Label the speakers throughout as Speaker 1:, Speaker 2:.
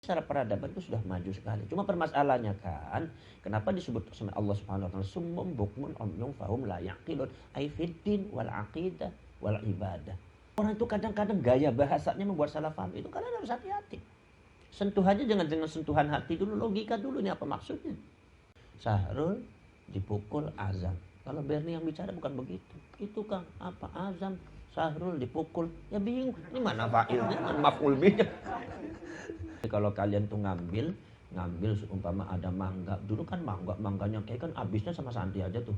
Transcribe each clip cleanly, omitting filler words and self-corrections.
Speaker 1: Secara peradaban itu sudah maju sekali. Cuma permasalahannya kan, kenapa disebut sama Allah Subhanahu wa taala summum bukmun umyun fahum la yaqilun ay fiddin wal aqidah wal ibadah. Orang itu kadang-kadang gaya bahasanya membuat salah paham. Itu kalian harus hati-hati. Sentuhannya jangan dengan sentuhan hati dulu, logika dulu, ini apa maksudnya? Sahrul dipukul azam. Kalau Bernie yang bicara bukan begitu. Itu Kang, apa azam? Sahrul dipukul. Ya bingung, ini mana fa'ilnya, mana maf'ul bihnya. Kalau kalian tuh ngambil seumpama ada mangga. Dulu kan mangganya kayak kan habisnya sama Santi aja tuh.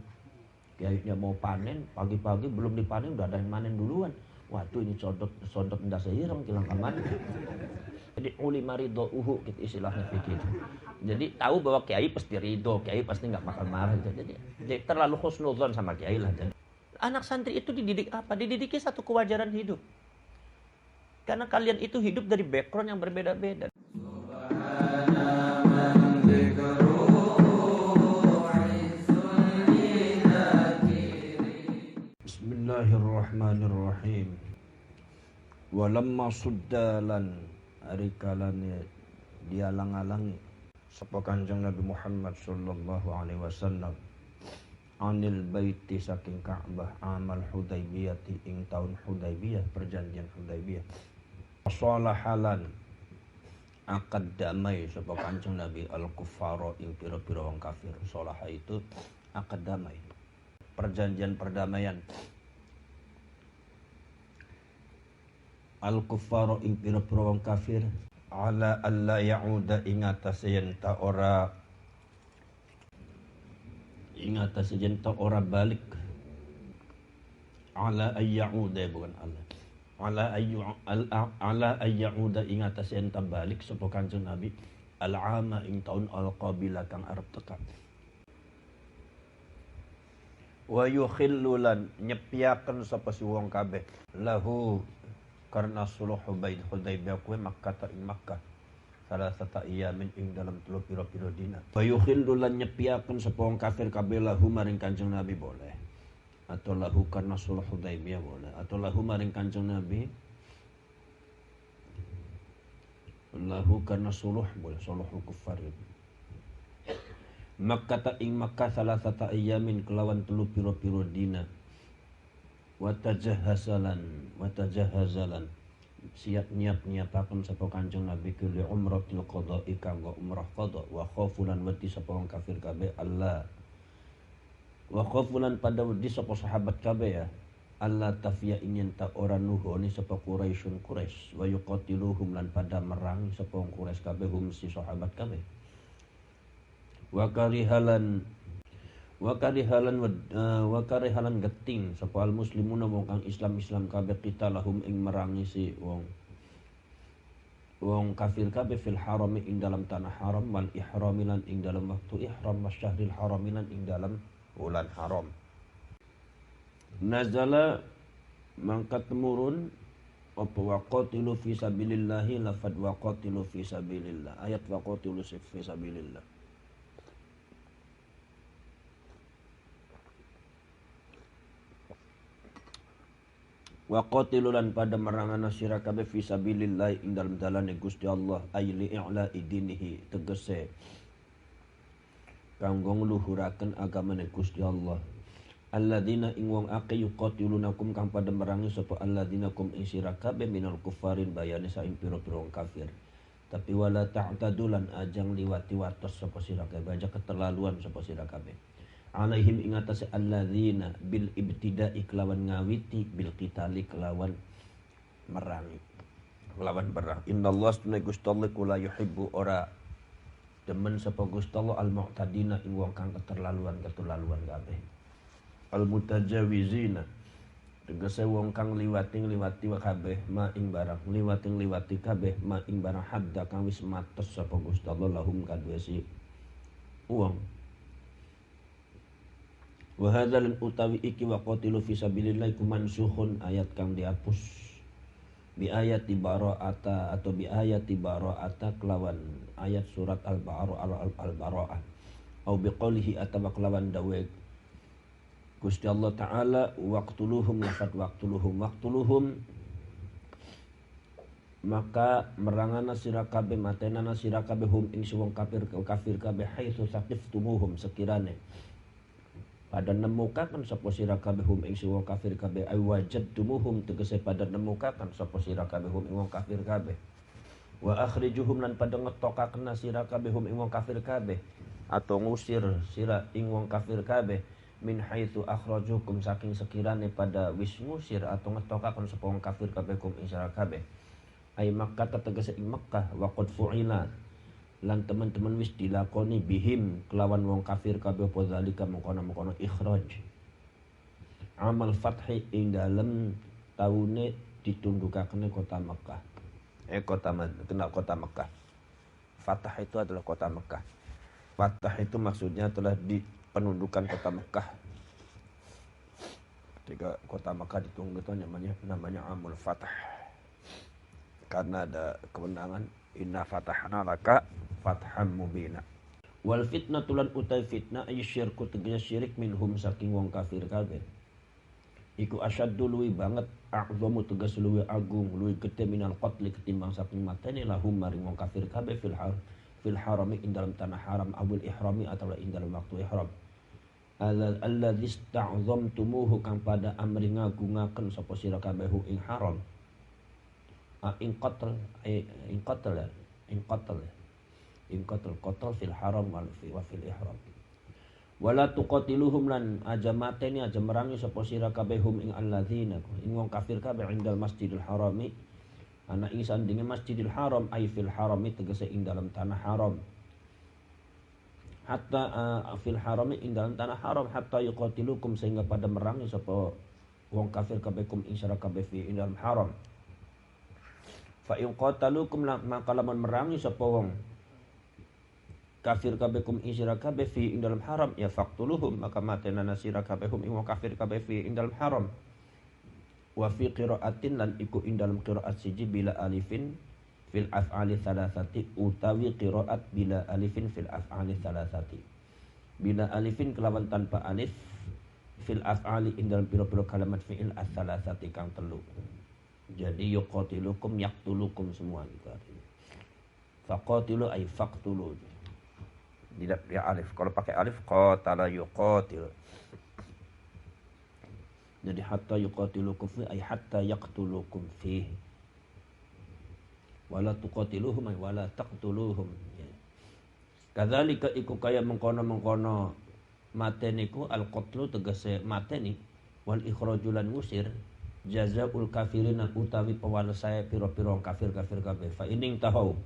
Speaker 1: Kayaknya mau panen, pagi-pagi belum dipanen udah ada yang manen duluan. Waduh ini sodot ndak seirem kilang kaman. Jadi ulima ridho gitu istilahnya begitu. Jadi tahu bahwa kiai pasti ridho, kiai pasti nggak bakal marah. Jadi terlalu husnudzon sama kiai lah. Jadi, anak santri itu dididik apa? Dididiki satu kewajaran hidup. Karena kalian itu hidup dari background yang berbeda-beda. Bismillahirrahmanirrahim. Walamma suddalan arikalane dialang-alangi sapa Kanjeng Nabi Muhammad sallallahu alaihi wasallam anil baiti saking Ka'bah amal Hudaybiyah ing taun Hudaybiyah, perjanjian Hudaybiyah. Sholahalan akad damai sapa Kanjeng Nabi al-kuffara ing pira-pira wong kafir. Sholaha itu akad damai, perjanjian perdamaian. Al-kuffara ing pira-pira wong kafir ala alla ya'uda ing atas yen ta ora balik ala ayyauda bukan Allah ala ayyauda ing atas yen ta balik sapa Kanjeng Nabi al-ama ing taun al-qabila kang arep teka wa yukhillu lan nyepyaken sapa si wong kabeh lahu karena suluh Hudaybiyah kuwi Makkah ta ing Makkah salah satu iyamin ing dalam 3 pira-pira dina. Wa yukhillu lan nyepiaken sapa wong kafir kabeh lahu maring Kanjeng Nabi boleh. Atau lahu karena suluh Hudaybiyah boleh. Atau lahu maring Kanjeng Nabi lahu karena suluh boleh, suluhul kuffar. Makkah ta ing Makkah salah satu iyamin kelawan 3 pira-pira dina. Watajahazalan siap nyiapaken sapa Kanjeng Nabi kuli umratil qada'i kanggo umrah qada wa khafulan wedi sapa wong kafir kabeh Allah wa khafulan pada wedi sapa sahabat kabeh ya Allah tafiya ingin ta ora nuhoni sapa Quraisyun Quraisy wa yuqatiluhum lan pada merangi sapa wong Quraisy kabeh hum si sahabat kabeh wa karihalan geting sapa al muslimuna wong kang Islam kabeh kita lahum ing merangi si wong kafir kabeh fil harami ing dalam tanah haram wal ihramilan ing dalam waktu ihram masyahril haramilan ing dalam bulan haram. Nazala mangkat temurun apa waqatilu fi sabilillah lafad waqatilu fi sabilillah ayat waqatilu fi sabilillah. Wa qatilulan pada merangan sira kabeh fi sabilillah ing dalem dalane Gusti Allah ay li i'la idinihi tegese kanggo ngluhuraken agamane Gusti Allah. Alladzina ing wong akeh yuqatilunakum kang pada merangi sapa alladzina kum ing sira kabeh minal kufarin bayane saing pira-pira wong kafir. Tapi wala ta'tadulan ajang liwati watos sapa sira kabeh aja keterlaluan sapa sira kabeh. Alaihim ing atase alladzina bil ibtida'i kelawan ngawiti bil qitali kelawan merangi kelawan perang. Innallaha sunna Gusti Allah kula yuhibbu ora demen sapa Gusti Allah al mu'tadina ing wong kang keterlaluan kabeh. Al mutajawizina tegese wong kang liwati kabeh ma ing barang liwati kabeh ma ing barang hadda kang wis matos sapa Gusti Allah lahum kadue si wong. Wa hadzal utawi iki waqatilu fi sabilillah iku mansukhun ayat kang dihapus bi ayati bara'ata atau bi ayati bara'ata kelawan ayat surat al-bara'ah au bi qoulihi atawa kelawan dawe Gusti Allah taala waqtuluhum lafat waqtuluhum maka merangana sira kabeh matenana sira kabeh hum ing wong kafir kabeh haitsu saqiftumuhum sekirane pada nemukaken sapa sira kabeh hum ing wong kafir kabeh ay wajadtumuhum tegese pada nemukaken sapa sira kabeh hum ing wong kafir kabeh wa akhrijuhum lan pada ngetokaken sira kabeh hum ing wong kafir kabeh atau ngusir sira ing wong kafir kabeh min haitsu akhrajukum saking sekirane pada wis ngusir atau ngetokaken sapa wong kafir kabeh kum ing sira kabeh ay Makkah tegese ing Makkah wa qad fu'ila lan teman-teman wis dilakoni bihim kelawan wong kafir kabeh apa zalika mengkono-mengkono ikhraj amal fathi ing dalem taune ditundukakene kota Mekah kota Mekah. Fatah itu adalah kota Mekah. Fatah itu maksudnya adalah di penundukan kota Mekah. Ketika kota Mekah ditunggu itu namanya amul fatah. Karena ada kewenangan inna fatahna laka fatham mubina. Wal fitnatu lan utai fitnah ay syirku tegese syirik minhum saking wong kafir kabeh. Iku asyaddu luwi banget a'zamu tegas luwi agung luwi gede minal qatli ketimbang saking mateni lahum maring wong kafir kabeh fil harami ing dalam tanah haram awil ihrami atau ing dalam waktu ihram. Alladzi ista'zamtumuhu kang pada amri ngagungaken sapa sira kabeh ing haram. In qatl fil haram wa fil ihram. Wala tuqatiluhum lan aja mateni aja merangi sapa sira kabehum ing alladzina ing wong kafir kabeh indal Masjidil Harami ana ing sandinge Masjidil Haram ay fil harami tegese ing dalam tanah haram hatta fil harami ing dalam tanah haram hatta yuqatilukum sehingga pada merangi sapa wong kafir kabekum ing sira kabeh fi ing dalam haram fa in qatalukum maka lamun merangi sapa wong kafir kabekum isira kabeh fi ing dalam haram ya faqtuluhum maka matenana sira kabehum ing kafir kabeh fi ing dalam haram wa fi qiraatin lan iku ing dalam qiraat siji bila alifin fil af'ali thalathati utawi qiraat bila alifin fil af'ali thalathati bila alifin kelawan tanpa alif fil af'ali ing dalam pira-pira kalimat fi'il ats-thalathati kang telu jadi yuqatilukum yaqtulukum semua gitu artinya faqatilu ay faqtulu tidak ya alif. Kalau pakai alif qatala yuqatil. Jadi hatta yuqatilukum fi ay hatta yaqtulukum fi. Wala tuqatiluhum ay wala taqtuluhum. Kadzalika iku kaya mengkono-mengkono mateniku al-qatlu tegese mateni wal ikhrajulan ngusir jazaul kafirin utawi pewalasaya pira-pira kafir kabeh fa ining tahau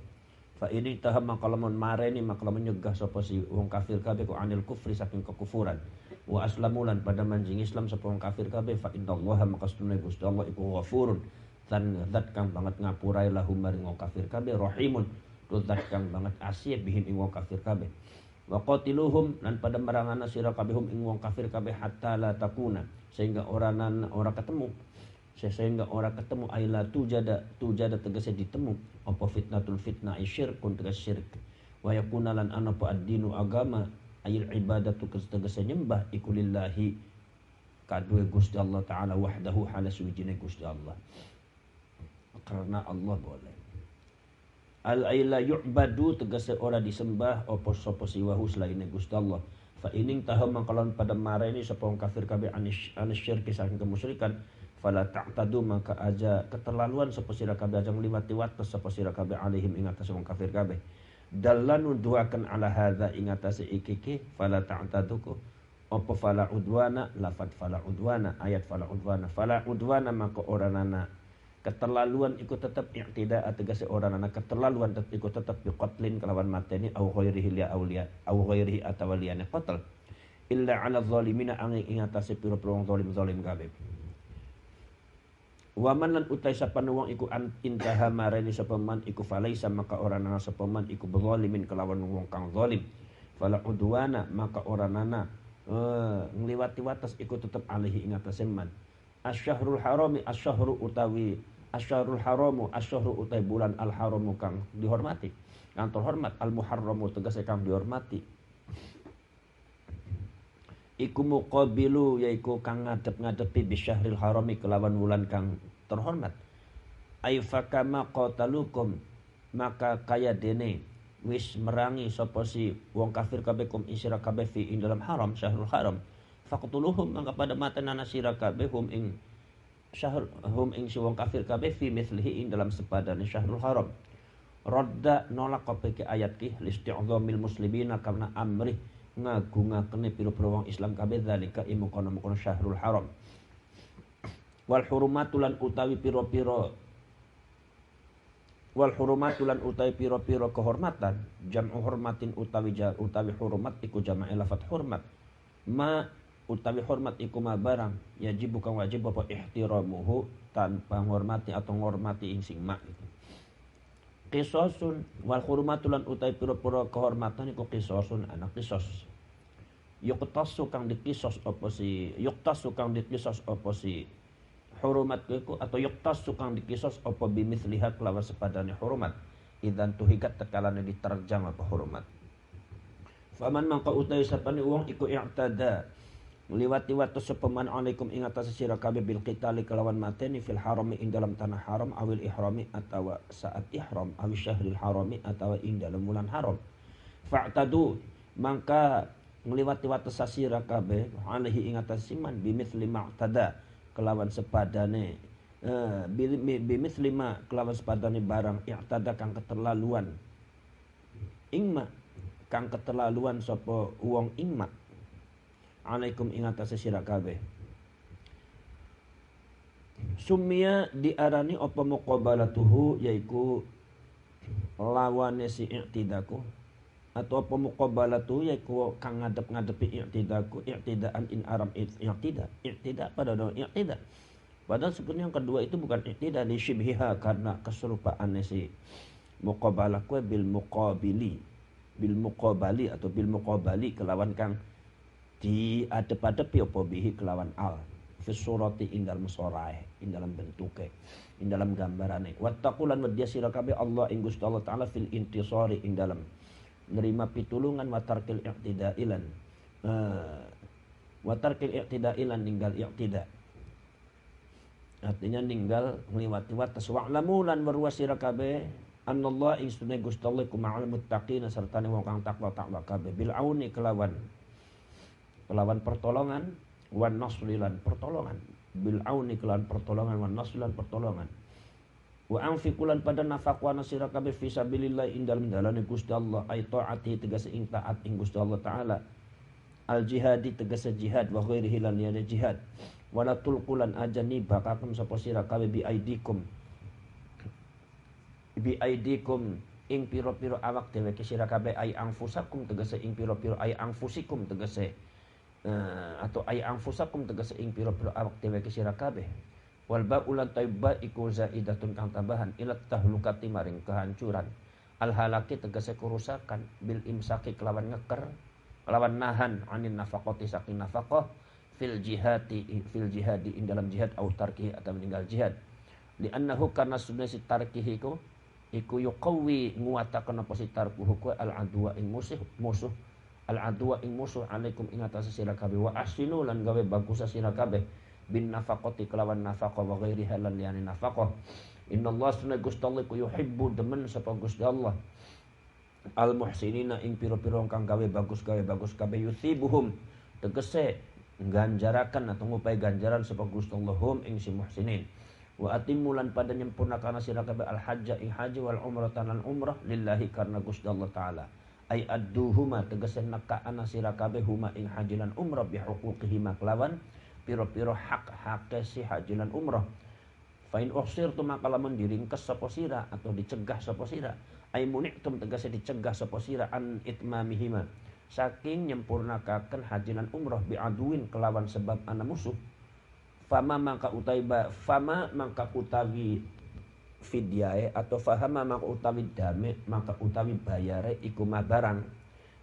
Speaker 1: fa ini taham makalamun mareni makalamun nyegah sapa si wong kafir kabeh ku anil kufri saking kekufuran wa aslamulan pada manjing Islam sapa wong kafir kabeh fa innallaha makastune Gusti Allah iku ghafurun dan zat kang banget ngapurai lahum maring wong kafir kabeh rahimun zat kang banget asih bihim ing wong kafir kabeh wa qatiluhum lan pada merangana sira kabehum ing wong kafir kabeh hatta la takuna sehingga ora ketemu aila tujada tegese ditemu apa fitnatul fitnah syirkun tegese syirik wa yakuna lan ana pa ad-dinu agama ayil ibadatu tegese nyembah iku lillahi kadue Gusti Allah taala wahdahu hala suwijine Gusti Allah karena Allah boleh al aila yu'badu tegese ora disembah apa sapa siwahu selaine Gusti Allah fa ining taham mangkalon pada mareni sapa wong kafir kabeh anis syirki saking kemusyrikan fala ta'tadu maka aja keterlaluan sapa sira kabeh aja ngliwati wates sapa sira kabeh alaihim ing atase wong kafir kabeh dallan nuduhaken ala hadza ing atase iki fala ta'taduku apa fala udwana lafat fala udwana ayat fala udwana maka oranana keterlaluan iku tetep i'tida tegese oranana keterlaluan iku tetep biqatlin kelawan mateni au ghairihi li auliya au ghairihi atawaliyane qatl illa ala zalimina angin ing atase pira-pira wong zalim kabeh. Waman lan utai sapan wong iku intaha mareni sapa man iku falaisa maka ora nana sapa man iku bezalimin kelawan wong kang zalim fala udwana maka ora nana ngliwati wates iku tetep alihi ing atase man asyahrul harami asyahru utawi asyarul haramu asyahru utai bulan al haramu kang dihormati kang terhormat al muharramu tegese kang dihormati iku muqabilu yaiku kang ngadep-ngadepi bisyahril harami kelawan wulan kang terhormat Ai fakama qatalukum, maka kaya dene wis merangi sapa si wong kafir kabeh kum isira kabeh fi ing dalam haram syahrul haram, faqtuluhum, maka pada matenana sira kabeh hum ing syahr hum ing si wong kafir kabeh fi mithlihi ing dalam sepadane syahrul haram. Radda nolak kabeh ayat ki listi'dhamil muslimina karena amrih ngagungakene pira-pira wong Islam kabeh zalika imukono-mukono syahrul haram. Wal hurumatulan utawi pira-pira wal hurumatulan utawi pira-pira kehormatan, jam'u hurmatin utawi hurmat iku jama'i lafat hurmat. Ma utawi hormat iku ma barang yajib bukan wajib apa ihtiramuhu tanpa ngormati atau ngormati ing sing ma itu. Qisasun wal hurmatulan utawi pira-pira kehormatan iku qisasun anak qisas. Yuqtasu kang dikisos apa si hurumat iku atau yuqtasu kang dikisos apa bimithliha kelawan sepadane hurumat idan tuhikat tekalane diterjang apa hurumat. Faman mangka utawi sapane wong iku i'tada liwati watus sepeman alaikum ing atas sira kabeh bil qitali kelawan mateni fil harami ing dalam tanah haram awil ihrami atawa saat ihram awil syahril harami atawa ing dalam bulan haram. Fa'tadu mangka ngliwati wates sira kabeh alaihi ing atas siman bimithli ma'tada kelawan sepadane bimithli ma kelawan sepadane barang i'tada kang keterlaluan ingma kang keterlaluan sapa wong ingma alaikum ing atase sira kabeh. Sumia diarani apa muqabalatuhu yaiku lawane si i'tidaku atau apa muqabalatuhu yaiku kang ngadep-ngadepi i'tidaku i'tidaan in aram i'tida pada dong i'tida. Padahal sebenarnya yang kedua itu bukan i'tida li syibhiha karena keserupaannya si muqabalah kue bil muqabali atau bil muqabali kelawan kang di adep-adepi apa bihi kelawan al fi surati ing dalam sorae ing dalam bentuke ing dalam gambarane wattaqulan wedya sira kabeh Allah ing Gusti Allah taala fil intisari ing dalam nerima pitulungan watarkil i'tidailan ninggal i'tida artinya ninggal ngliwati watas wa'lamu lan weruh sira kabeh anallah ing sunne Gusti Allah ku ma'al muttaqin serta wong kang takwa kabeh bil auni kelawan pertolongan wan nasrilan pertolongan bil auni kelawan pertolongan wan nasrilan pertolongan wa anfiqulan pada nafaqwana sira kabeh fi sabilillah ing dalem dalane Gusti Allah ay taati tegese ing taat ing Gusti Allah taala al jihadi tegese jihad wa ghairihi lan ya jihad wala tulqulan ajani bakakem sapa sira kabeh bi aidikum ing pira-pira awak dhewe sira kabeh ay anfusakum tegese ing pira-pira ay anfusikum tegese atau ay anfusakum tegese ing pira-pira awak dhewe sira kabeh wal ba'ulan taiba iku zaidatun kang tambahan ila tahlukati maring kehancuran al halaki tegese kerusakan bil imsaki kelawan ngeker kelawan nahan anin nafaqati saking nafaqah fil jihadi ing dalam jihad au tarkihi atau meninggal jihad li annahu karena sunna si tarkihi iku yuqawi nguwataken apa si tarkuhu al adwa ing musuh al adwa ing musuh alaikum ing atas sira kabeh wa asinu lan gawe bagus sira kabeh bin nafaqati kelawan nafaqah wa ghairiha lan liyane nafaqah innallaha sunna Gusti Allah ku yuhibbu demen sapa Gusti Allah al muhsinina ing pira-pira kang gawe bagus kabeh yusibuhum tegese ganjarakan atau ngupai ganjaran sapa Gusti Allah hum ing si muhsinin wa atimulan pada nyempurnakan sira kabeh al hajja ing haji wal umrah lan umrah lillahi karena Gusti Allah taala ay adduhuma tegese nakaana sira kabeh huma ing haji lan umrah bi huquqihima kelawan pira-pira hak si haji lan umrah fa in uhsirtum maka lamun diringkes sapa sira atau dicegah sapa sira ay muni'tum tegese dicegah sapa sira an itmamihima saking nyempurnakaken haji lan umrah bi aduin kelawan sebab ana musuh fama mangka utawi fidyae atau fahama mangka utawi dame mangka utawi bayare iku barang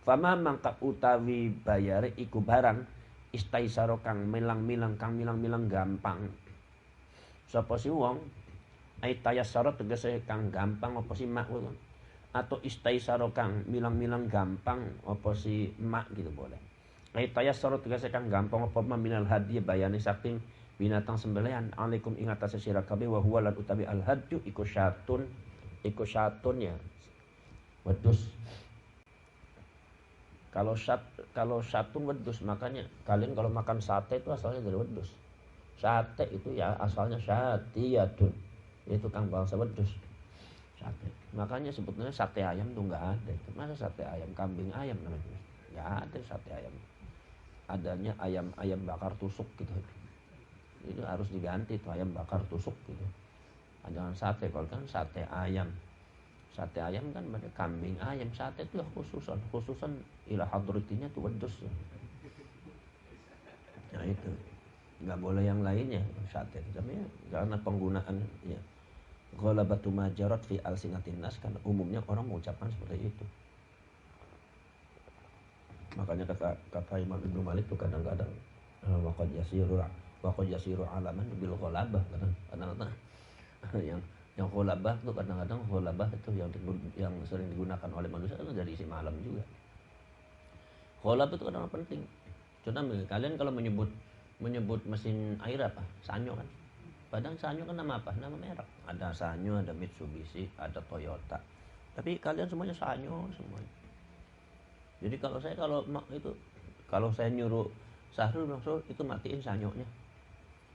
Speaker 1: fama mangka utawi bayare iku barang istaisaro kang milang-milang gampang sapa si wong ai tayassara tegese kang gampang apa si mak atau istaisaro kang milang-milang gampang apa si mak gitu boleh ai tayassara tegese kang gampang apa minal hadiah bayane saking binatang sembelihan alaikum ing atase sira kabeh wa huwa lan utawi al hadyu iku syatun ya wedus. Kalau syatun wedus, makanya kalian kalau makan sate itu asalnya dari wedus. Sate itu ya asalnya syatiyatun, itu tukang bangsa wedus. Sate. Makanya sebetulnya sate ayam tuh nggak ada. Masa sate ayam, kambing ayam namanya? Nggak ada sate ayam. Adanya ayam bakar tusuk gitu. Itu harus diganti tuh ayam bakar tusuk gitu. Jangan sate, kalau kan sate ayam. Sate ayam kan ada kambing ayam, sate itu ya khususan ilah hadratinya tuh wedus. Nah itu nggak boleh yang lainnya sate. Tapi ya, karena penggunaan ya ghalabatu majarat fi alsinatin nas, kan umumnya orang mengucapkan seperti itu. Makanya kata Imam Ibnu Malik tuh kadang-kadang waqad yasiru alaman bil ghalabah, kadang-kadang yang ghalabah tuh kadang-kadang ghalabah itu yang sering digunakan oleh manusia itu dari isi malam juga. Ghalabah itu kadang penting. Contoh kalian kalau menyebut mesin air apa? Sanyo kan. Padahal Sanyo kan nama apa? Nama merek. Ada Sanyo, ada Mitsubishi, ada Toyota. Tapi kalian semuanya Sanyo semuanya. Jadi kalau saya nyuruh Sahrul itu matiin Sanyonya.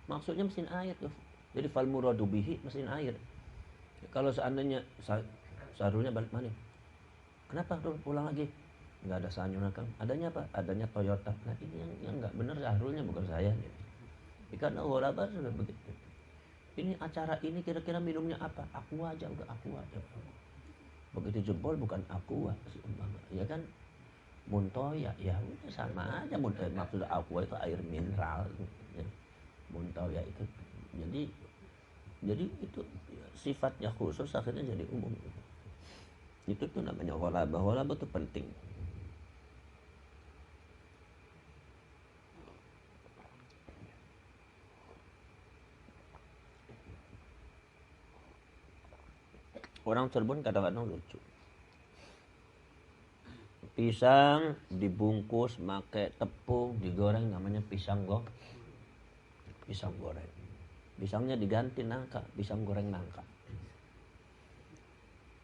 Speaker 1: Maksudnya mesin air tuh. Jadi fal muradu bihi mesin air. Kalau seandainya Sahrulnya balik mana? Kenapa pulang lagi? Nggak ada Sanyo kan? Adanya apa? Adanya Toyota. Nah ini yang nggak benar Sahrulnya, bukan saya. Karena ghalabah sudah begitu. Ini acara ini kira-kira minumnya apa? Aqua aja, udah Aqua aja. Begitu jempol bukan Aqua, ya kan? Muntoya, ya udah sama aja. Maksud Aqua itu air mineral. Ya. Muntoya itu, jadi itu sifatnya khusus akhirnya jadi umum. Itu tuh namanya ghalabah. Ghalabah itu penting. Orang Cirebon kadang-kadang lucu. Pisang dibungkus pakai tepung, digoreng, namanya pisang goreng. Pisangnya diganti nangka, pisang goreng nangka.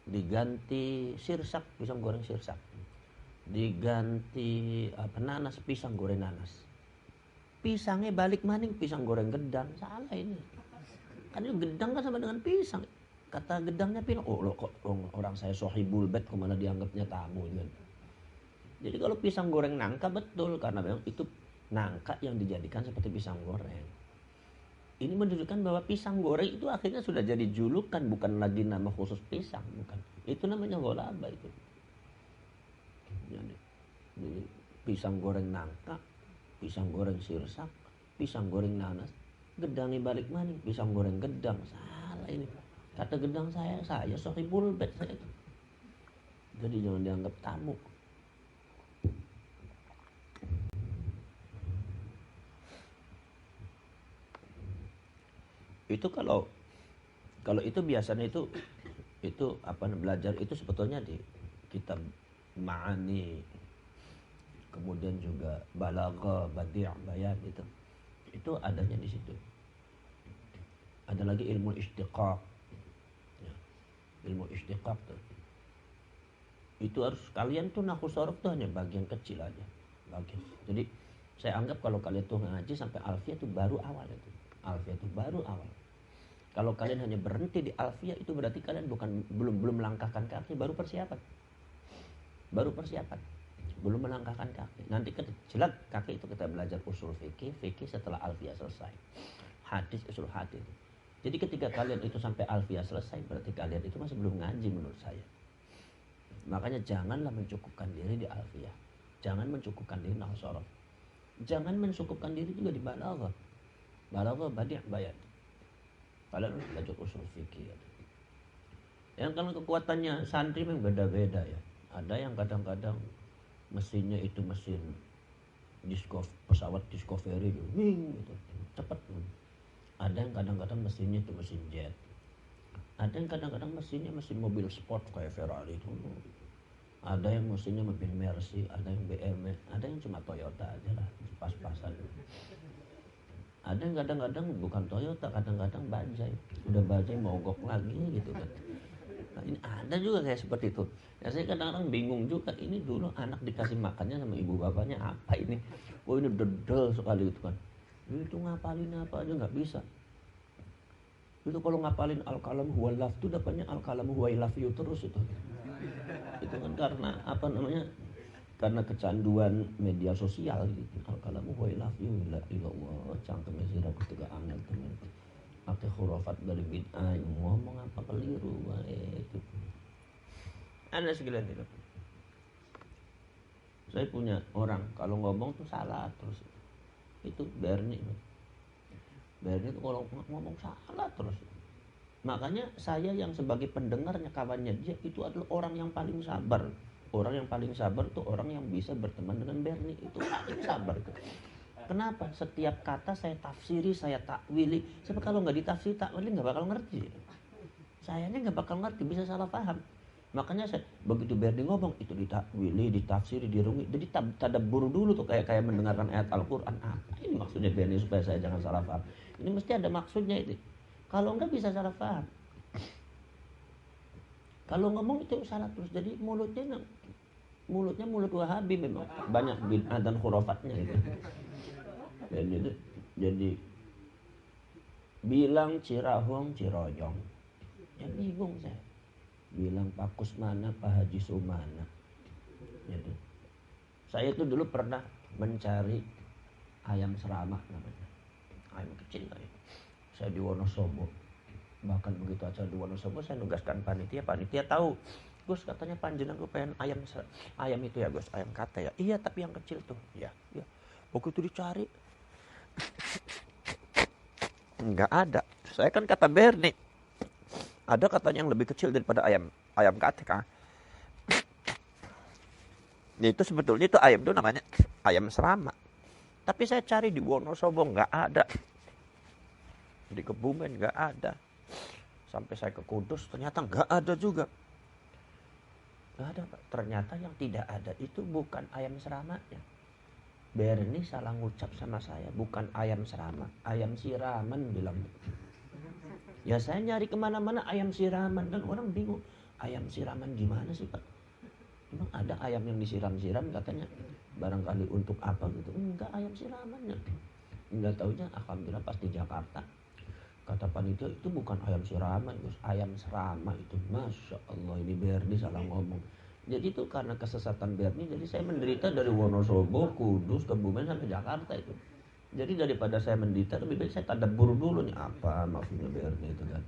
Speaker 1: Diganti sirsak, pisang goreng sirsak. Diganti nanas, pisang goreng nanas. Pisangnya balik maning, pisang goreng gedang. Salah ini. Kan itu gedang kan sama dengan pisang. Kata gedangnya pinang, kok orang saya sohibul bed, kemana dianggapnya tamu gitu. Jadi kalau pisang goreng nangka betul, karena memang itu nangka yang dijadikan seperti pisang goreng. Ini menunjukkan bahwa pisang goreng itu akhirnya sudah jadi julukan, bukan lagi nama khusus pisang, bukan. Itu namanya ghalabah itu. Jadi pisang goreng nangka, pisang goreng sirsak, pisang goreng nanas, gedangnya balik maning, pisang goreng gedang. Salah ini. Kata gedang saya sohibul bed saya itu. Jadi jangan dianggap tamu. Itu kalau itu biasanya itu belajar itu sebetulnya di kitab Ma'ani, kemudian juga Balaghah, Badi', Bayan itu adanya di situ. Ada lagi ilmu istiqaq. Ilmu istiqaq tuh. Itu harus kalian tuh nahwu sorof tuh hanya bagian kecil aja. Jadi saya anggap kalau kalian tuh ngaji sampai alfiyah itu baru awal itu. Alfiyah itu baru awal. Kalau kalian hanya berhenti di alfiyah itu berarti kalian belum melangkahkan kaki, baru persiapan. Belum melangkahkan kaki. Nanti jelas kaki itu kita belajar usul fikih setelah alfiyah selesai. Hadis, usul hadis. Jadi ketika kalian itu sampai alfiyah selesai, berarti kalian itu masih belum ngaji menurut saya. Makanya janganlah mencukupkan diri di alfiyah. Jangan mencukupkan diri nahwu sorof. Jangan mencukupkan diri juga di balaghah. Balaghah, badi', bayan. Kalian harus belajar usul fikih. Yang kalau kekuatannya santri memang beda-beda ya. Ada yang kadang-kadang mesinnya itu mesin pesawat Discovery gitu, cepat. Ada yang kadang-kadang mesinnya itu mesin jet. Ada yang kadang-kadang mesinnya mesin mobil sport kayak Ferrari itu. Ada yang mesinnya mobil Mercy, ada yang BMW, ada yang cuma Toyota aja lah, pas-pasan. Ada yang kadang-kadang bukan Toyota, kadang-kadang bajai. Udah bajai mogok lagi gitu kan. Nah, ini ada juga kayak seperti itu. Ya saya kadang-kadang bingung juga, ini dulu anak dikasih makannya sama ibu bapaknya apa ini? Oh ini dedel sekali gitu kan. Itu ngapalin apa aja nggak bisa. Itu kalau ngapalin al-kalam huwa love itu dapatnya al-kalam huwa love you terus itu. Itu kan karena apa namanya? Karena kecanduan media sosial gitu. Al-kalamu huwa love you la ilallah cangkeme sira ketika angel temen. Ate khurafat dari bid'ah ngomong apa keliru wae gitu. Anda sekalian itu. Saya punya orang kalau ngomong tuh salah terus. Itu Bernie. Bernie itu kalau ngomong salah terus. Makanya saya yang sebagai pendengarnya kawannya dia itu adalah orang yang paling sabar. Orang yang paling sabar tuh orang yang bisa berteman dengan Bernie, itu paling sabar itu. Kenapa? Setiap kata saya tafsiri, saya takwili. Sebab kalau nggak ditafsiri, takwili nggak bakal ngerti. Sayanya nggak bakal ngerti, bisa salah paham. Makanya saya begitu Bernie ngomong itu ditakwili, ditafsiri, dirungi. Jadi tadabbur dulu tuh kayak mendengarkan ayat Al-Quran. Apa ini maksudnya Bernie supaya saya jangan salah paham? Ini mesti ada maksudnya itu. Kalau nggak bisa salah paham. Kalau ngomong itu salah terus. Jadi mulutnya mulut Wahabi memang banyak bid'ah dan khurafatnya itu. Jadi bilang Cirahong Cirojong. Ya bingung saya. Bilang Pak Kusmana Pak Haji Sumana. Gitu. Saya itu dulu pernah mencari ayam serama namanya. Ayam kecil lah ya. Saya di Wonosobo. Bahkan begitu acara di Wonosobo saya nugaskan panitia tahu. Gus katanya panjenengan gue pengen ayam itu ya Gus, ayam kate ya. Iya tapi yang kecil tuh. Ya. Begitu dicari nggak ada. Saya kan kata Bernie ada katanya yang lebih kecil daripada ayam kate kan. Itu sebetulnya itu ayam itu namanya ayam serama. Tapi saya cari di Wonosobo nggak ada. Di Kebumen nggak ada. Sampai saya ke Kudus ternyata nggak ada juga. Nggak ada Pak. Ternyata yang tidak ada itu bukan ayam seramanya. Bernie salah ngucap sama saya. Bukan ayam serama. Ayam siraman bilang. Ya saya nyari kemana-mana ayam siraman. Kan orang bingung. Ayam siraman gimana sih Pak? Memang ada ayam yang disiram-siram katanya. Barangkali untuk apa gitu. Enggak ayam siramannya. Enggak taunya alhamdulillah pas di Jakarta. Kata panitia itu bukan ayam siraman, ayam serama itu. Masya Allah ini Bernie salah ngomong. Jadi itu karena kesesatan Bernie, jadi saya menderita dari Wonosobo, Kudus, Kebumen sampai Jakarta itu. Jadi daripada saya menderita, lebih baik saya tadabbur dulu nih apa maksudnya Bernie itu kan.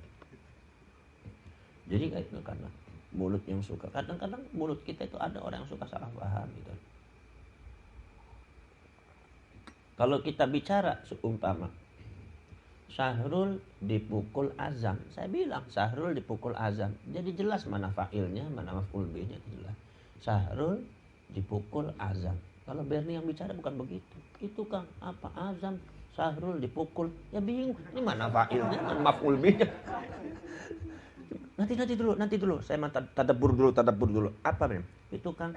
Speaker 1: Jadi kayak itu karena mulut yang suka. Kadang-kadang mulut kita itu ada orang yang suka salah paham gitu. Kalau kita bicara seumpama Syahrul dipukul azam. Saya bilang Syahrul dipukul azam. Jadi jelas mana fa'ilnya, mana maf'ul bihnya jelas. Syahrul dipukul azam. Kalau Bernie yang bicara bukan begitu. Itu Kang, apa azam? Syahrul dipukul. Ya bingung. Ini mana fa'ilnya, mana maf'ul bihnya. Nanti dulu. Saya tadabbur dulu. Apa Bem? Itu Kang,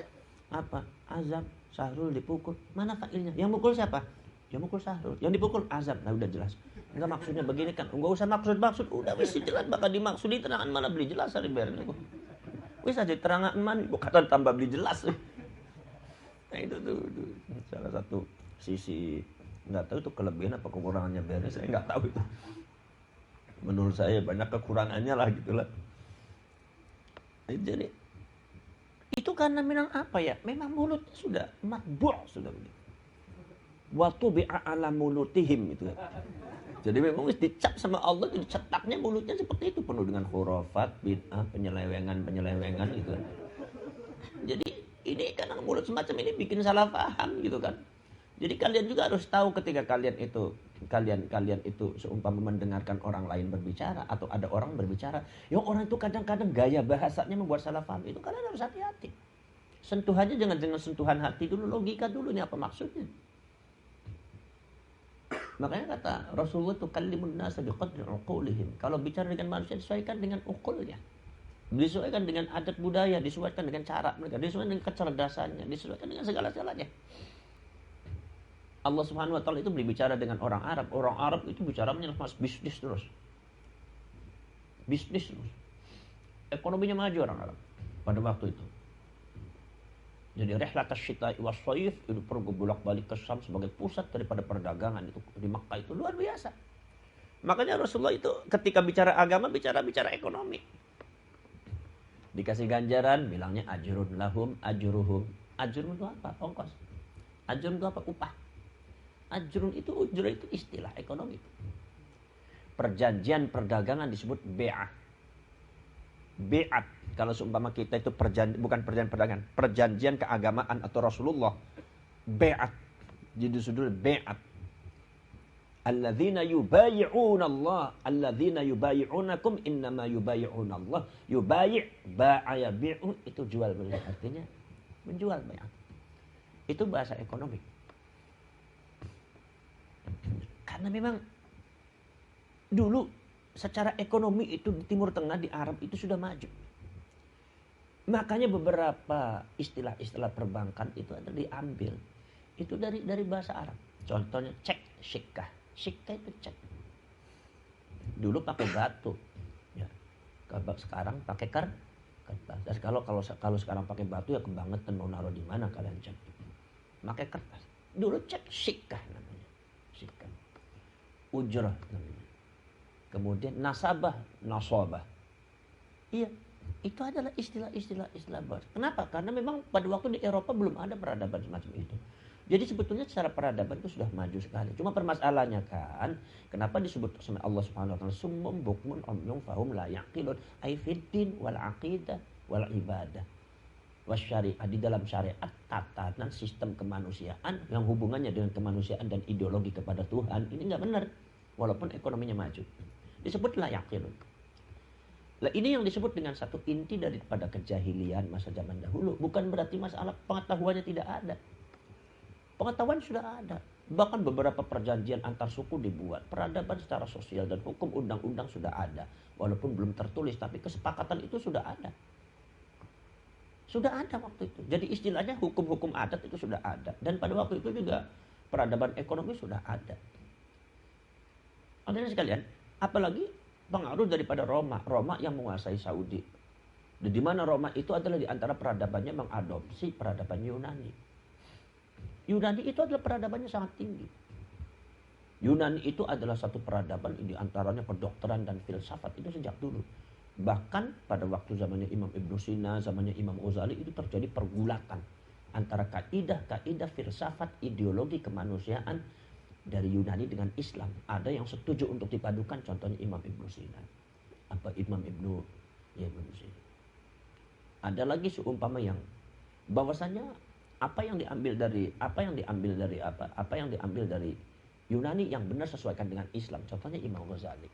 Speaker 1: apa? Azam, Syahrul dipukul. Mana fa'ilnya? Yang mukul siapa? Yang mukul Syahrul. Yang dipukul azam. Nah udah jelas. Enggak maksudnya begini kan. Enggak usah maksud. Udah wis jelas bakal dimaksudi terangan mana beli jelas dari Bernie. Wis aja terangan man bukan tambah beli jelas. Nah itu tuh salah satu sisi enggak tahu itu kelebihan apa kekurangannya Bernie, saya enggak tahu itu. Menurut saya banyak kekurangannya lah gitulah. Jadi itu karena memang apa ya? Memang mulutnya sudah matbu' sudah begitu. Wa tubi'a ala mulutihim itu. Jadi memang dicap sama Allah, dicetaknya mulutnya seperti itu, penuh dengan khurafat, bid'ah, penyelewengan gitu. Jadi ini karena mulut semacam ini bikin salah paham gitu kan. Jadi kalian juga harus tahu ketika kalian itu seumpama mendengarkan orang lain berbicara atau ada orang berbicara, yang orang itu kadang-kadang gaya bahasanya membuat salah paham, itu kalian harus hati-hati. Sentuhannya jangan dengan sentuhan hati dulu, logika dulu ini apa maksudnya. Makanya kata Rasulullah itu kallimun nasa biqadri uqulihim. Kalau bicara dengan manusia disesuaikan dengan uqulnya. Disesuaikan dengan adat budaya, disesuaikan dengan cara mereka, disesuaikan dengan kecerdasannya, disesuaikan dengan segala-galanya. Allah Subhanahu wa taala itu berbicara dengan orang Arab. Orang Arab itu bicara mas bisnis terus. Bisnis terus. Ekonominya maju orang Arab pada waktu itu. Jadi rihlat asy-syita'i was-shayf itu pergi bolak-balik ke Syam sebagai pusat daripada perdagangan itu di Makkah itu luar biasa. Makanya Rasulullah itu ketika bicara agama bicara ekonomi. Dikasih ganjaran bilangnya ajrun lahum ajruhum. Ajrun itu apa? Ongkos. Ajrun itu apa? Upah. Ajrun itu ujrah itu istilah ekonomi. Perjanjian perdagangan disebut be'ah. Be'at. Kalau seumpama kita itu bukan perjanjian perdagangan, perjanjian keagamaan atau Rasulullah. Be'at. Jadi sudul be'at. Alladzina yubayi'una Allah, alladzina yubayi'unakum innama yubayi'una Allah. Yubayi' ba'a yabi'u itu jual beli, artinya menjual be'at. Itu bahasa ekonomi. Karena memang dulu secara ekonomi itu di Timur Tengah, di Arab itu sudah maju. Makanya beberapa istilah-istilah perbankan itu ada diambil. Itu dari bahasa Arab. Contohnya cek, sikkah. Sikkah itu cek. Dulu pakai batu. Ya. Sekarang pakai kertas. Dan kalau sekarang pakai batu ya kebangetan mau naruh di mana kalian cek. Pakai kertas. Dulu cek sikkah namanya. Sikkah. Ujrah namanya. Kemudian nasabah. Iya, itu adalah istilah bahasa. Kenapa? Karena memang pada waktu di Eropa belum ada peradaban semacam itu. Jadi sebetulnya secara peradaban itu sudah maju sekali. Cuma permasalahannya kan, kenapa disebut sama Allah Subhanahu wa taala summum bukmun umyun fahum la yaqilun ay fiddin wal aqidah wal ibadah. Wasyariah di dalam syariat tatanan sistem kemanusiaan yang hubungannya dengan kemanusiaan dan ideologi kepada Tuhan ini enggak benar walaupun ekonominya maju. Disebut la yaqilun. Lah ini yang disebut dengan satu inti daripada kejahilian masa zaman dahulu. Bukan berarti masalah pengetahuannya tidak ada. Pengetahuan sudah ada. Bahkan beberapa perjanjian antar suku dibuat. Peradaban secara sosial dan hukum undang-undang sudah ada. Walaupun belum tertulis, tapi kesepakatan itu sudah ada. Sudah ada waktu itu. Jadi istilahnya hukum-hukum adat itu sudah ada. Dan pada waktu itu juga peradaban ekonomi sudah ada. Hadirin sekalian, apalagi pengaruh daripada Roma yang menguasai Saudi. Dan di mana Roma itu adalah di antara peradabannya mengadopsi peradaban Yunani. Yunani itu adalah peradabannya sangat tinggi. Yunani itu adalah satu peradaban di antaranya kedokteran dan filsafat itu sejak dulu. Bahkan pada waktu zamannya Imam Ibn Sina, zamannya Imam Ghazali itu terjadi pergulatan antara kaidah filsafat, ideologi kemanusiaan dari Yunani dengan Islam. Ada yang setuju untuk dipadukan, contohnya Imam Ibn Sina. Imam Ibn Sina. Ada lagi seumpama yang bahwasanya apa yang diambil dari Yunani yang benar sesuaikan dengan Islam. Contohnya Imam Ghazali.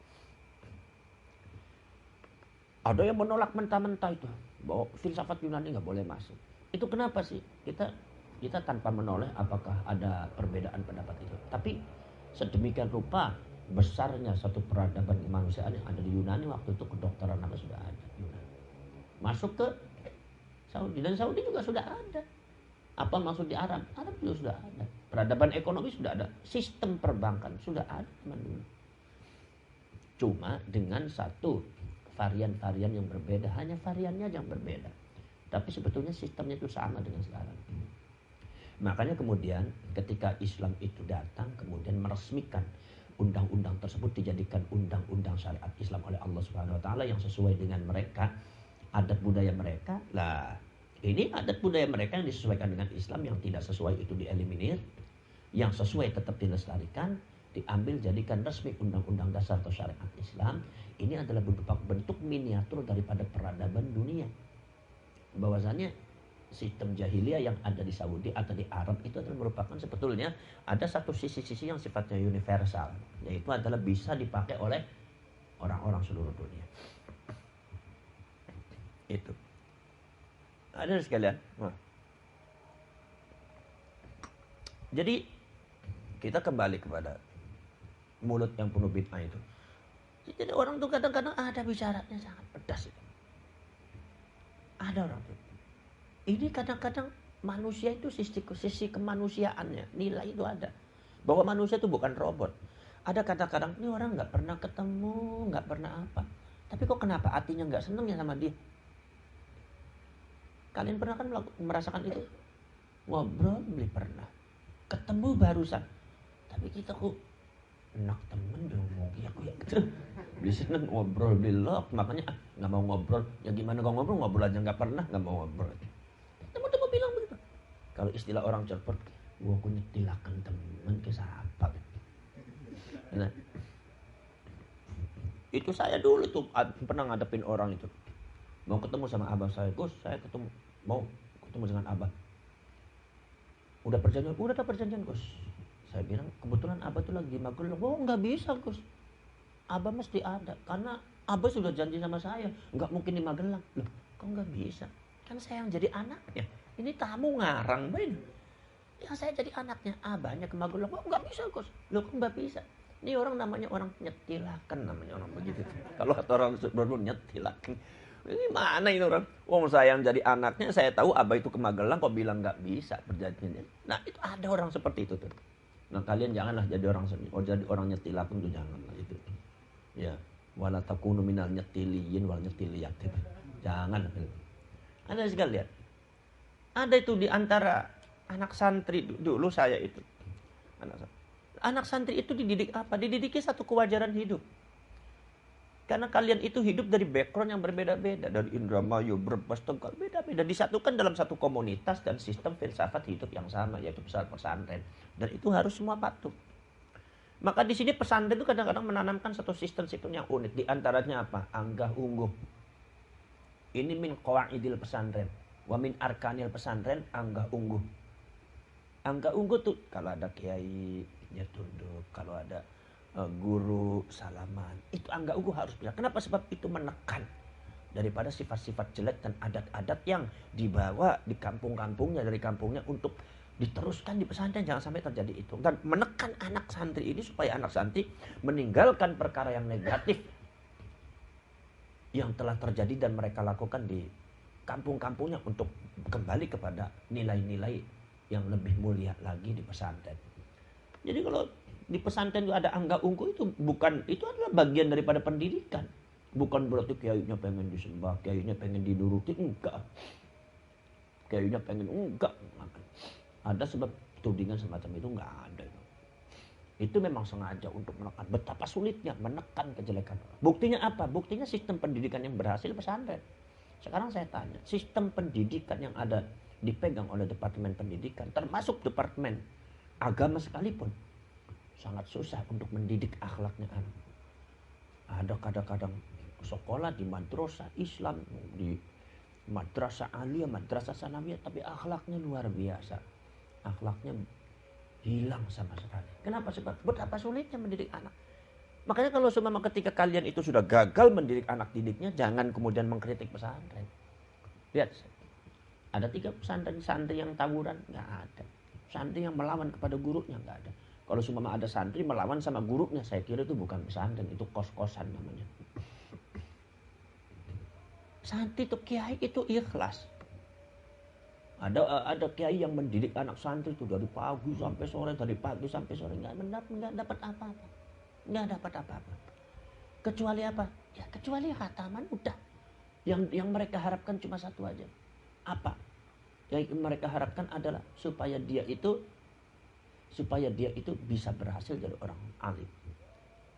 Speaker 1: Ada yang menolak mentah-mentah itu bahwa filsafat Yunani nggak boleh masuk. Itu kenapa sih? Kita tanpa menoleh apakah ada perbedaan pendapat itu. Tapi sedemikian rupa besarnya satu peradaban kemanusiaan yang ada di Yunani waktu itu kedokteran apa sudah ada. Yunani. Masuk ke Saudi dan Saudi juga sudah ada. Apa maksud di Arab? Arab juga sudah ada. Peradaban ekonomi sudah ada. Sistem perbankan sudah ada teman dulu. Cuma dengan satu varian-varian yang berbeda. Hanya variannya yang berbeda. Tapi sebetulnya sistemnya itu sama dengan sekarang. Makanya kemudian ketika Islam itu datang, kemudian meresmikan undang-undang tersebut dijadikan undang-undang syariat Islam oleh Allah Subhanahu wa taala yang sesuai dengan mereka, adat budaya mereka. Lah, ini adat budaya mereka yang disesuaikan dengan Islam, yang tidak sesuai itu dieliminir, yang sesuai tetap dilestarikan, diambil jadikan resmi undang-undang dasar atau syariat Islam. Ini adalah bentuk miniatur daripada peradaban dunia. Bahwasanya sistem jahiliyah yang ada di Saudi atau di Arab itu adalah merupakan sebetulnya ada satu sisi-sisi yang sifatnya universal, yaitu adalah bisa dipakai oleh orang-orang seluruh dunia. Itu. Ada sekalian. Nah. Jadi kita kembali kepada mulut yang penuh bid'ah itu. Jadi orang tuh kadang-kadang ada bicaranya sangat pedas itu. Ada orang tuh. Ini kadang-kadang manusia itu sisi kemanusiaannya, nilai itu ada. Bahwa manusia itu bukan robot. Ada kadang-kadang ini orang nggak pernah ketemu, nggak pernah apa. Tapi kok kenapa hatinya nggak seneng ya sama dia? Kalian pernah kan merasakan itu? Ngobrol beli pernah. Ketemu barusan. Tapi kita kok enak temen dong ya gitu. Beli seneng ngobrol, beli love, makanya nggak mau ngobrol. Ya gimana kalau ngobrol aja nggak pernah, nggak mau ngobrol. Temen-temen bilang begitu. Kalau istilah orang cepet, gua aku nyetilakan temen ke siapa. Nah, itu saya dulu tuh pernah ngadepin orang itu. Mau ketemu sama abah saya, Gus, saya mau ketemu dengan abah. Udah ada perjanjian Gus. Saya bilang kebetulan abah tuh lagi di Magelang. Oh nggak bisa Gus, abah mesti ada karena abah sudah janji sama saya nggak mungkin di Magelang. Loh kok nggak bisa, kan saya yang jadi anaknya, ini tamu ngarang Ben, yang saya jadi anaknya, abahnya ke Magelang. Oh nggak bisa Gus. Loh kok nggak bisa, ini orang namanya orang nyetilakan, namanya orang begitu. Kalau kata orang baru nyetilakan, ini mana ini orang? Wong saya yang jadi anaknya, saya tahu abah itu ke Magelang, kok bilang nggak bisa perjanjiannya. Nah itu ada orang seperti itu tuh. Nah kalian janganlah jadi orang nyetilakan tuh, janganlah itu. Ya, wala takunu minal nyetiliyin wal nyetiliyatin. Jangan. Anda sekali lihat. Ada itu di antara anak santri dulu saya itu. Anak santri itu dididik apa? Dididiki satu kewajaran hidup. Karena kalian itu hidup dari background yang berbeda-beda. Dari Indramayu, Brebes, Tegal, beda-beda. Disatukan dalam satu komunitas dan sistem filsafat hidup yang sama, yaitu pesantren. Dan itu harus semua patuh. Maka di sini pesantren itu kadang-kadang menanamkan satu sistem-sistem yang unik. Di antaranya apa? Anggah ungguh. Ini min qawaidil pesantren. Wa min arkanil pesantren anggah ungguh. Anggah ungguh tuh kalau ada kiai ya tunduk, kalau ada guru salaman, itu anggah ungguh harus bisa. Kenapa? Sebab itu menekan daripada sifat-sifat jelek dan adat-adat yang dibawa di kampung-kampungnya, dari kampungnya untuk diteruskan di pesantren. Jangan sampai terjadi itu, dan menekan anak santri ini supaya anak santri meninggalkan perkara yang negatif yang telah terjadi dan mereka lakukan di kampung-kampungnya untuk kembali kepada nilai-nilai yang lebih mulia lagi di pesantren. Jadi kalau di pesantren itu ada anggah ungguh, itu adalah bagian daripada pendidikan. Bukan berarti kiainya pengen disembah, kiainya pengen dinuruti, enggak. Kiainya pengen, enggak. Ada sebab tudingan semacam itu enggak ada. Itu memang sengaja untuk menekan. Betapa sulitnya menekan kejelekan. Buktinya apa? Buktinya sistem pendidikan yang berhasil pesantren. Sekarang saya tanya, sistem pendidikan yang ada dipegang oleh Departemen Pendidikan, termasuk Departemen Agama sekalipun, sangat susah untuk mendidik akhlaknya anak. Ada kadang-kadang sekolah di madrasah Islam, di madrasah aliyah, madrasah sanawiyah, tapi akhlaknya luar biasa. Akhlaknya hilang sama sekali. Kenapa? Sebab betapa sulitnya mendidik anak. Makanya kalau seumpama ketika kalian itu sudah gagal mendidik anak didiknya, jangan kemudian mengkritik pesantren. Lihat, ada 3 pesantren santri yang tawuran, nggak ada. Santri yang melawan kepada gurunya, nggak ada. Kalau seumpama ada santri melawan sama gurunya, saya kira itu bukan pesantren, itu kos-kosan namanya. Santri itu kiai itu ikhlas. Ada kiai yang mendidik anak santri itu dari pagi sampai sore, nggak dapat apa-apa. Nggak dapat apa-apa. Kecuali apa? Ya kecuali khataman, udah. Yang mereka harapkan cuma satu aja. Apa? Yang mereka harapkan adalah supaya dia itu bisa berhasil jadi orang alim.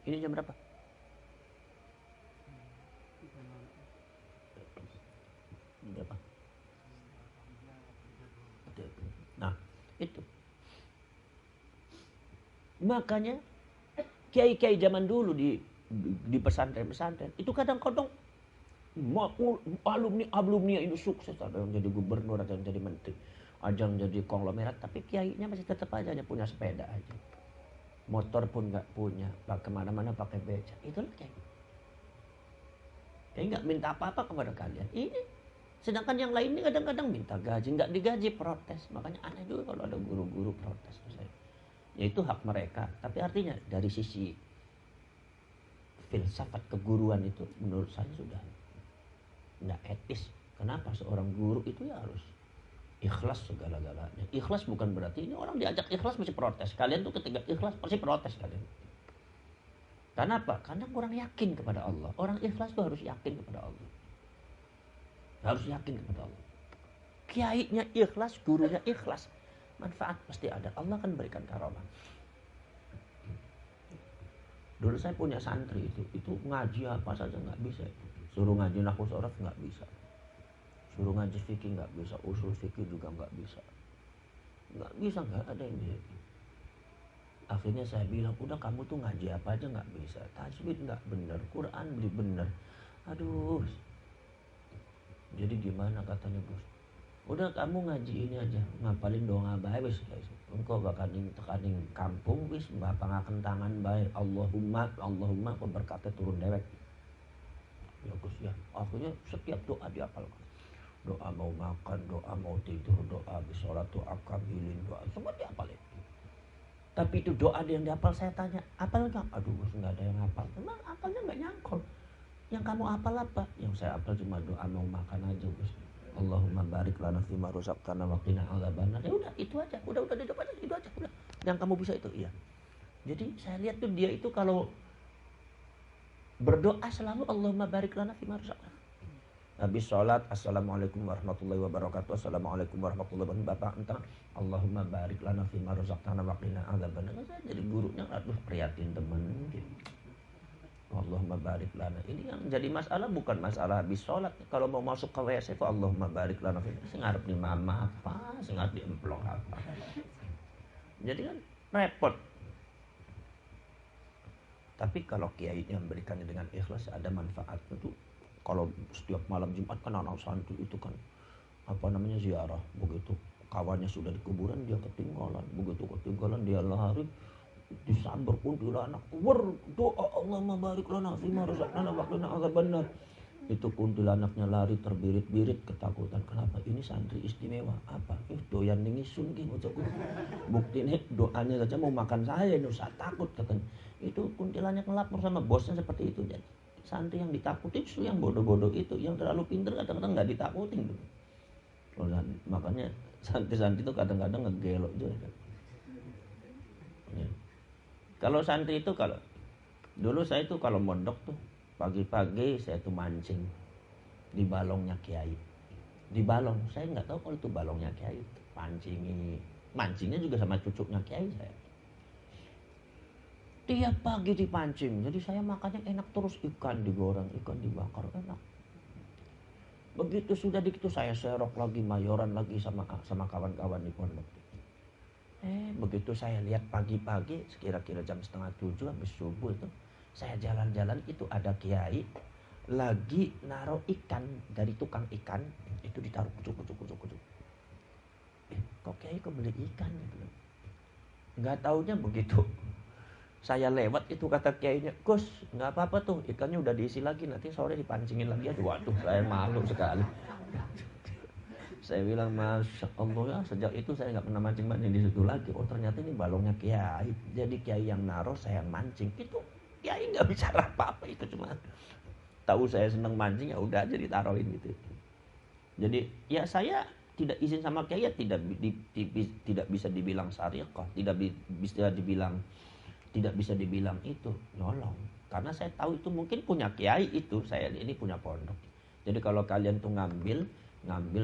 Speaker 1: Ini jam berapa? Berapa? Nah, itu. Makanya kiai-kiai zaman dulu di pesantren-pesantren itu kadang-kadang alumni ini sukses, ada yang jadi gubernur, ada yang jadi menteri, ada yang jadi konglomerat, tapi kiainya masih tetap aja punya sepeda aja, motor pun nggak punya, kemana-mana pakai beca. Itulah kiai. Kiai nggak minta apa-apa kepada kalian. Ini sedangkan yang lain ini kadang-kadang minta gaji, nggak digaji protes. Makanya aneh juga kalau ada guru-guru protes. Ya itu hak mereka, tapi artinya dari sisi filsafat keguruan itu menurut saya sudah nggak etis. Kenapa seorang guru itu ya harus Ikhlas segala-galanya. Ikhlas bukan berarti ini orang diajak ikhlas mesti protes. Kalian tuh ketika ikhlas pasti protes kalian. Karena apa? Karena kurang yakin kepada Allah. Orang ikhlas tuh harus yakin kepada Allah. Harus yakin kepada Allah. Kiainya ikhlas, gurunya ikhlas, manfaat pasti ada. Allah akan berikan karamah. Dulu saya punya santri itu ngaji apa saja nggak bisa. Suruh ngaji nahwu shorof nggak bisa. Suruh ngaji fikih nggak bisa, usul fikih juga nggak bisa. Nggak ada yang bisa. Akhirnya saya bilang, udah kamu tuh ngaji apa aja nggak bisa. Tajwid nggak bener, Quran beli bener. Aduh. Jadi gimana katanya bos? Udah kamu ngaji ini aja, ngapalin doa bae wis guys. Engko bakal tekaning kampung wis bapangaken tangan bae. Allahumma berkata turun dewek. Ya Gus ya. Akhirnya setiap doa dihafalkan. Doa mau makan, doa mau tidur, doa habis sholat, doa kamilin, doa semua dihafalin. Tapi itu doa yang dihafal saya tanya, hafal enggak? Aduh Gus enggak ada yang hafal. Memang hafalnya enggak nyangkol. Yang kamu hafal apa? Yang saya hafal cuma doa mau makan aja Gus. Allahumma barik lana fima razaqtana wa qina adzabannar. Ya udah itu aja. Udah di depan itu aja udah. Yang kamu bisa itu iya. Jadi saya lihat tuh dia itu kalau berdoa selalu Allahumma barik lana fima razaqtana. Habis sholat, assalamualaikum warahmatullahi wabarakatuh, assalamualaikum warahmatullahi wabarakatuh. Bapak entar Allahumma barik lana fima razaqtana wa qina adzabannar. Saya jadi gurunya, aduh prihatin teman gitu. Allahumma barik lana. Ini yang jadi masalah bukan masalah habis sholat. Kalau mau masuk ke WC kok Allahumma barik lana. Saya ngarep di mama apa, saya ngarep di emplok apa. Jadi kan repot. Tapi kalau kiainya memberikannya dengan ikhlas ada manfaat itu. Kalau setiap malam Jumat kan anak santri itu kan ziarah. Begitu kawannya sudah di kuburan dia ketinggalan. Begitu ketinggalan dia lari disambar kuntilanak, berdoa Allahumma barik lana fima razaqtana wa qina adzabannar. Itu kuntilanaknya lari terbirit-birit ketakutan. Kenapa? Ini santri istimewa. Apa? Doyan ningisun ki mocoku. Buktine doanya saja mau makan saya, ini usah takut katanya. Itu kuntilanak ngelapor sama bosnya seperti itu. Jadi santri yang ditakutin itu yang bodoh-bodoh itu, yang terlalu pintar kadang-kadang nggak ditakutin. Makanya santri-santri itu kadang-kadang ngegelok juga. Ya. Kalau santri itu kalau dulu saya itu kalau mondok tuh pagi-pagi saya tuh mancing di balongnya kiai. Di balong, saya nggak tahu kalau itu balongnya kiai. Mancingnya juga sama cucuknya kiai saya. Tiap pagi dipancing, jadi saya makannya enak terus, ikan digoreng, ikan dibakar enak. Begitu sudah gitu saya serok lagi mayoran lagi sama kawan-kawan di pondok. Begitu saya lihat pagi-pagi sekira-kira jam 6:30 habis subuh itu saya jalan-jalan itu ada kiai lagi naruh ikan dari tukang ikan itu ditaruh kucuk. Kok kiai kok beli ikan gitu? Nggak taunya begitu saya lewat itu kata kiainya, Gus nggak apa-apa tuh ikannya udah diisi lagi nanti sore dipancingin lagi. Waduh saya malu sekali. Saya bilang Masya Allah ya, sejak itu saya nggak pernah mancing-mancing di situ lagi. Oh ternyata ini balongnya kiai. Jadi kiai yang naruh, saya yang mancing. Itu kiai nggak bicara apa-apa, itu cuma tahu saya seneng mancing ya udah aja ditaruhin gitu. Jadi ya saya tidak izin sama kiai ya tidak bisa dibilang syariah, tidak bisa dibilang itu nyolong. Karena saya tahu itu mungkin punya kiai itu, saya ini punya pondok. Jadi kalau kalian tuh ngambil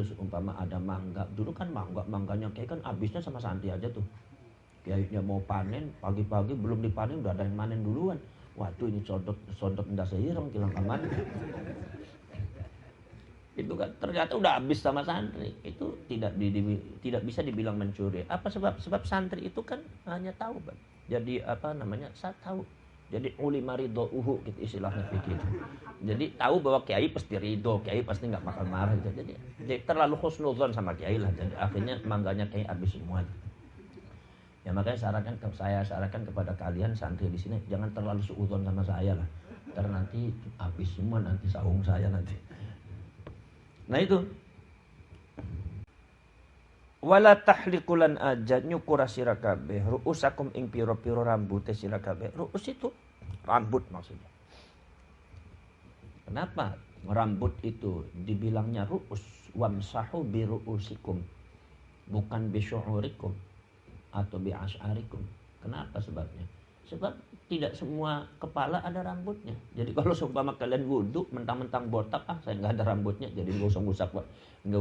Speaker 1: seumpama ada mangga, dulu kan mangganya kiai kan habisnya sama santri aja tuh. Kiainya mau panen pagi-pagi belum dipanen udah ada yang manen duluan. Waduh ini sondot ndak seireng kilang aman. Itu kan ternyata udah habis sama santri. Itu tidak bisa dibilang mencuri. Apa sebab santri itu kan hanya tahu, Bang. Jadi saya tahu. Jadi ulima ridho'uhu gitu istilahnya begitu. Jadi tahu bahwa kiai pasti ridho, kiai pasti nggak bakal marah gitu. Jadi terlalu husnuzon sama kiai lah. Jadi akhirnya mangganya kiai habis semua. Ya makanya saya sarankan kepada kalian santri di sini jangan terlalu suudzon sama saya lah. Karena nanti habis semua nanti saung saya nanti. Nah itu. Wala tahliqulan aja nyukura sira kabeh ruusakum ing pira-pira rambute sira kabeh. Ruus itu rambut maksudnya. Kenapa rambut itu dibilangnya ruus? Wamsahu bi ruusikum. bukan bisyu'urikum atau bi'asy'arikum. Kenapa sebabnya? Sebab tidak semua kepala ada rambutnya. Jadi kalau seumpama kalian wudhu mentang-mentang botak, saya nggak ada rambutnya, jadi nggak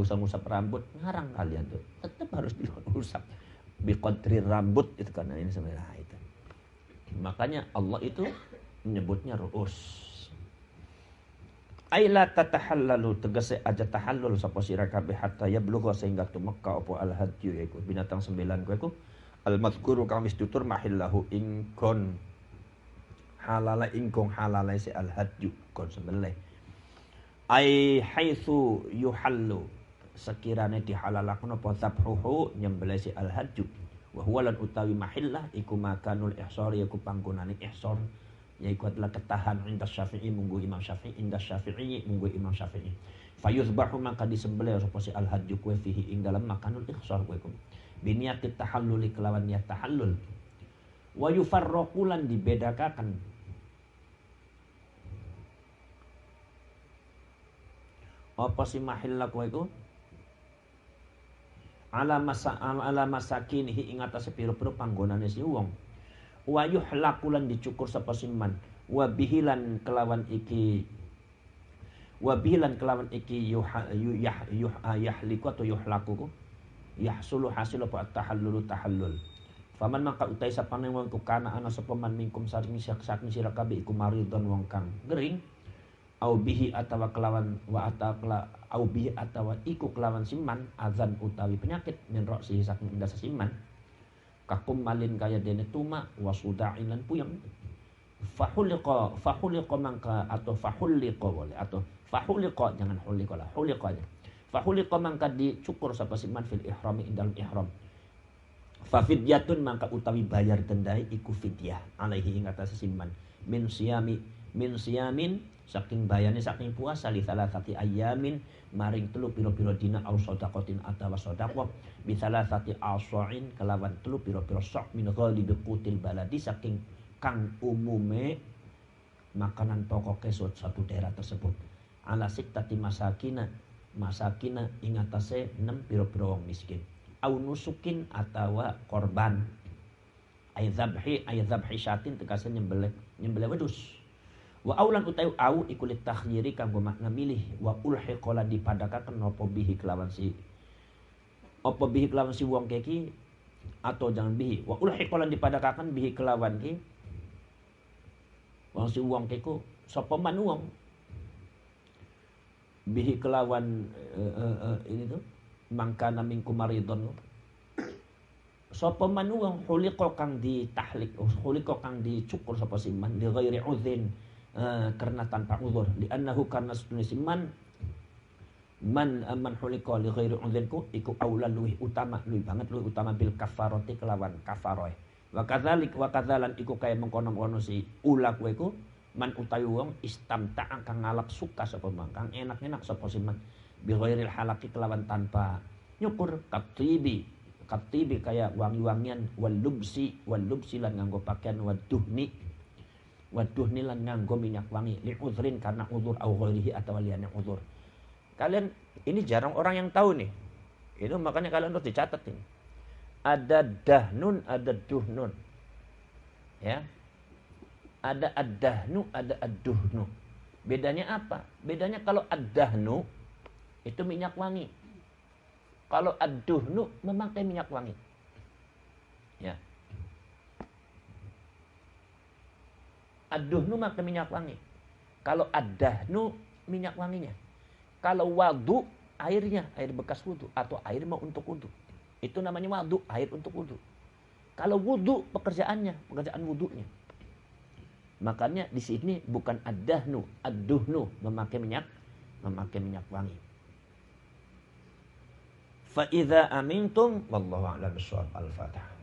Speaker 1: usah ngusap rambut, ngarang kalian tuh. Tetap harus diusap. Biqadri rambut itu karena ini sebenarnya itu. Makanya Allah itu menyebutnya ru'us. Aila tatahallalu, tegese aja tahallul sapa sira kabeh hatta yablugha sehingga tumeka apa al hadyu yaiku binatang 9 kuwi al madhkuru kang wis tutur mahillahu ingkon halala ingkong halala si al hadyu kon sembelih ai haitsu yuhallu sekirane dihalalakno apa zabhuhu nyembelih si al hadyu wa huwa lan utawi mahillah iku makanul ihsar iku panggonane ihsar yaiku adalah ketahan inda Syafi'i munggu Imam Syafi'i inda Syafi'i munggu Imam Syafi'i fayuzbahu maka disembelih sapa si al hadyu kuwi fihi ing dalam makanul ihsar kuwi biniatit tahalluli kelawan niat tahallul wa yufarraqulan dibedakakan apa si mahillah kuwi iku ala masakinihi ing atase pira-pira panggonane si wong wa yuhlaqulan dicukur sapa siman wa bihilan kelawan iki yahliku atau yuhlaku yahsulu hasil apa tahallul tahallul faman maka utai sapane wong ku kana ana sapa man mingkum saking sira kabeh iku maridon wong kang gering au bihi atawa kelawan wa ataqla au bihi atawa iku kelawan siman azan utawi penyakit min roksi saking indasa siman kakum malin kaya dene tuma wasuda'in lan puyeng fahuliqa mangka atau fahuliqa boleh atau fahuliqa jangan huliqa lah huliqanya fahuliqa mangka dicukur sapa siman fil ihrami indal ihram fa fidyatun mangka utawi bayar dendai iku fidyah alaihi ing atas siman min siyamin saking bayane saking puasa li salasati ayamin maring telu pira-pira dina au sedaqatin atawa sedaqah bi salasati asain kelawan telu pira-pira sak min ghalibi qutil baladi saking kang umume makanan pokok satu daerah tersebut ala sittati masakina ing atase 6 pira-pira wong miskin au nusukin atawa korban ay zabhi syatin tegese nyembelih wedhus wa aulan utayu au iku li takhyiri kanggo makna milih wa ulhiqala dipadakaken apa bihi kelawan si wong keki atau jangan bihi wa ulhiqala dipadakaken bihi kelawan ki wong si wong keku sapa man wong bihi kelawan ini tuh mangkana mingkum maridon sapa man wong huliqa kang ditahlik huliqa kang dicukur sapa siman li ghairi udzin karena tanpa uzur di annahu karena siman man huliqa li ghairi udzin ku iku aula luwih utama bil kafarati kelawan kafaroh wa kadzalan iku kaya mengkono-kono si ula kuwi iku man utawi wong istamta'a kang ngalap suka sapa kang enak-enak sapa siman bi ghairil halaqi kelawan tanpa nyukur katibi kaya wangi-wangian wal lubsi lan nganggo pakaian waduhni lan nganggo minyak wangi li uzrin karena uzur au ghairihi atau liyane uzur. Kalian ini jarang orang yang tahu nih. Itu makanya kalian harus dicatat ini. Ada dahnun, ada duhnun. Ya. Ada ad-dahnu, ada ad-duhnu. Bedanya apa? Bedanya kalau ad-dahnu itu minyak wangi. Kalau ad-duhnu memakai minyak wangi. Ya. Ad-duhnu memakai minyak wangi. Kalau ad-dahnu minyak wanginya. Kalau wadu airnya, air bekas wudu atau air mau untuk wudu. Itu namanya wadu, air untuk wudu. Kalau wudu pekerjaan wudunya. Makanya di sini bukan ad-dahnu, ad-duhnu memakai minyak wangi. Fa idza amintum wallahu a'lam bissawab. Al-Fatihah.